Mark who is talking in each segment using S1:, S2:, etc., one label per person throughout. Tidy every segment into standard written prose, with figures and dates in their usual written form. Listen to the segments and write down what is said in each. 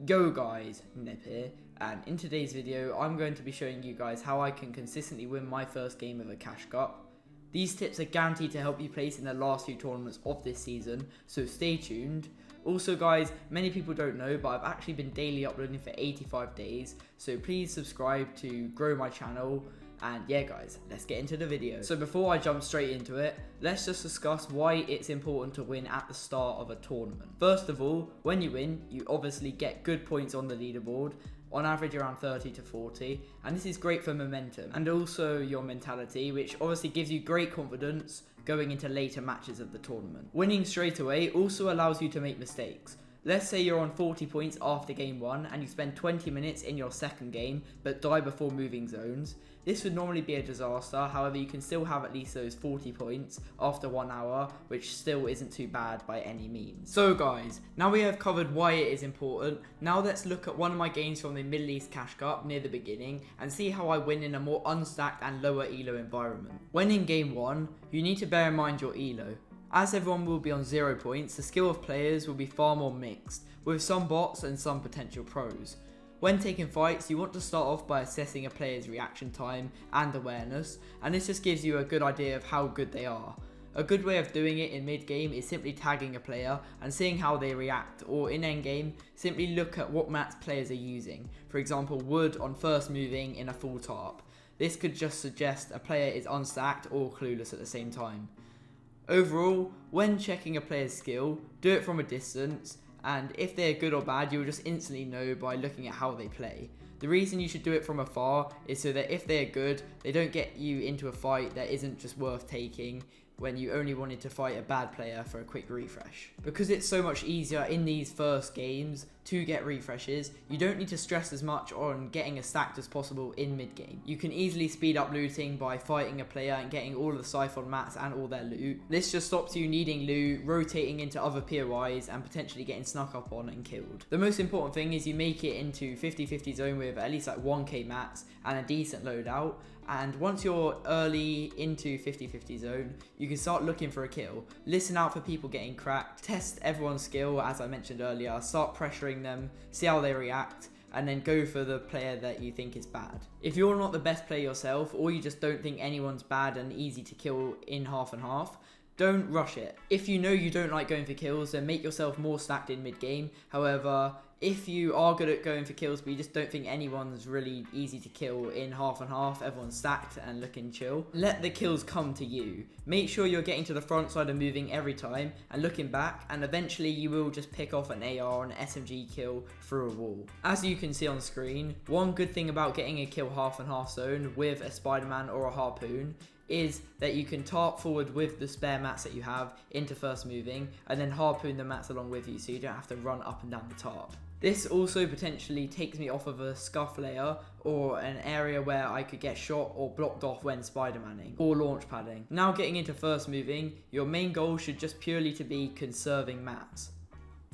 S1: Yo guys, Nip here, and in today's video I'm going to be showing you guys how I can consistently win my first game of a Cash Cup. These tips are guaranteed to help you place in the last few tournaments of this season, so stay tuned. Also guys, many people don't know, but I've actually been daily uploading for 85 days, so please subscribe to grow my channel. And yeah guys, let's get into the video. So before I jump straight into it, let's just discuss why it's important to win at the start of a tournament. First of all, when you win, you obviously get good points on the leaderboard, on average around 30 to 40, and this is great for momentum and also your mentality, which obviously gives you great confidence going into later matches of the tournament. Winning straight away also allows you to make mistakes. Let's say you're on 40 points after game 1 and you spend 20 minutes in your second game but die before moving zones. This would normally be a disaster, however you can still have at least those 40 points after 1 hour, which still isn't too bad by any means. So guys, now we have covered why it is important, now let's look at one of my games from the Middle East Cash Cup near the beginning and see how I win in a more unstacked and lower elo environment. When in game 1, you need to bear in mind your elo. As everyone will be on 0 points, the skill of players will be far more mixed, with some bots and some potential pros. When taking fights, you want to start off by assessing a player's reaction time and awareness, and this just gives you a good idea of how good they are. A good way of doing it in mid-game is simply tagging a player and seeing how they react, or in endgame, simply look at what mats players are using. For example, wood on first moving in a full tarp. This could just suggest a player is unstacked or clueless at the same time. Overall, when checking a player's skill, do it from a distance, and if they're good or bad, you'll just instantly know by looking at how they play. The reason you should do it from afar is so that if they're good, they don't get you into a fight that isn't just worth taking when you only wanted to fight a bad player for a quick refresh. Because it's so much easier in these first games to get refreshes, you don't need to stress as much on getting as stacked as possible in mid-game. You can easily speed up looting by fighting a player and getting all of the Siphon mats and all their loot. This just stops you needing loot, rotating into other POIs and potentially getting snuck up on and killed. The most important thing is you make it into 50-50 zone with at least like 1k mats and a decent loadout. And once you're early into 50-50 zone, you can start looking for a kill. Listen out for people getting cracked, test everyone's skill as I mentioned earlier, start pressuring them, see how they react, and then go for the player that you think is bad. If you're not the best player yourself, or you just don't think anyone's bad and easy to kill in half and half, don't rush it. If you know you don't like going for kills, then make yourself more stacked in mid-game. However, if you are good at going for kills but you just don't think anyone's really easy to kill in half and half, everyone's stacked and looking chill, let the kills come to you. Make sure you're getting to the front side and moving every time and looking back, and eventually you will just pick off an AR or an SMG kill through a wall. As you can see on screen, one good thing about getting a kill half and half zone with a Spider-Man or a Harpoon is that you can tarp forward with the spare mats that you have into first moving and then harpoon the mats along with you so you don't have to run up and down the tarp. This also potentially takes me off of a scuff layer or an area where I could get shot or blocked off when Spider-Manning or launch padding. Now getting into first moving, your main goal should just purely to be conserving mats.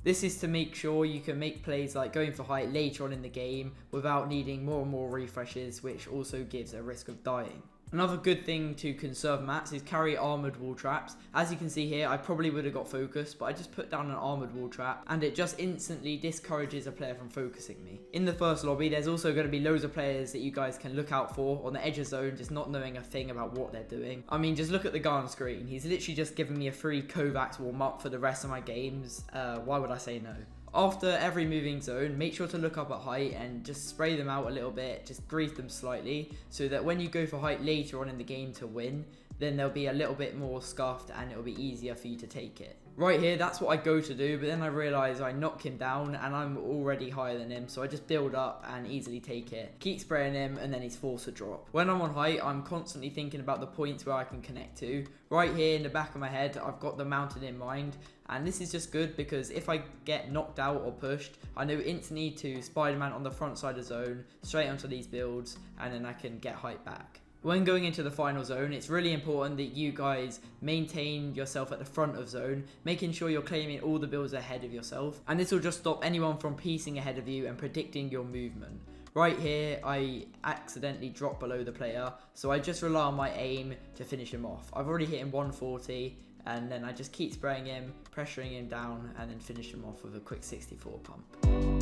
S1: This is to make sure you can make plays like going for height later on in the game without needing more and more refreshes, which also gives a risk of dying. Another good thing to conserve mats is carry armoured wall traps. As you can see here, I probably would have got focused, but I just put down an armoured wall trap and it just instantly discourages a player from focusing me. In the first lobby, there's also going to be loads of players that you guys can look out for on the edge of zone, just not knowing a thing about what they're doing. I mean, just look at the guy on screen. He's literally just given me a free Kovacs warm up for the rest of my games. Why would I say no? After every moving zone, make sure to look up at height and just spray them out a little bit, just grief them slightly, so that when you go for height later on in the game to win, then they'll be a little bit more scuffed and it'll be easier for you to take it. Right here, that's what I go to do, but then I realise I knock him down and I'm already higher than him, so I just build up and easily take it. Keep spraying him and then he's forced to drop. When I'm on height, I'm constantly thinking about the points where I can connect to. Right here in the back of my head, I've got the mountain in mind, and this is just good because if I get knocked out or pushed, I know instantly to Spider-Man on the front side of zone, straight onto these builds, and then I can get height back. When going into the final zone, it's really important that you guys maintain yourself at the front of zone, making sure you're claiming all the builds ahead of yourself, and this will just stop anyone from piecing ahead of you and predicting your movement. Right here, I accidentally dropped below the player, so I just rely on my aim to finish him off. I've already hit him 140, and then I just keep spraying him, pressuring him down, and then finish him off with a quick 64 pump.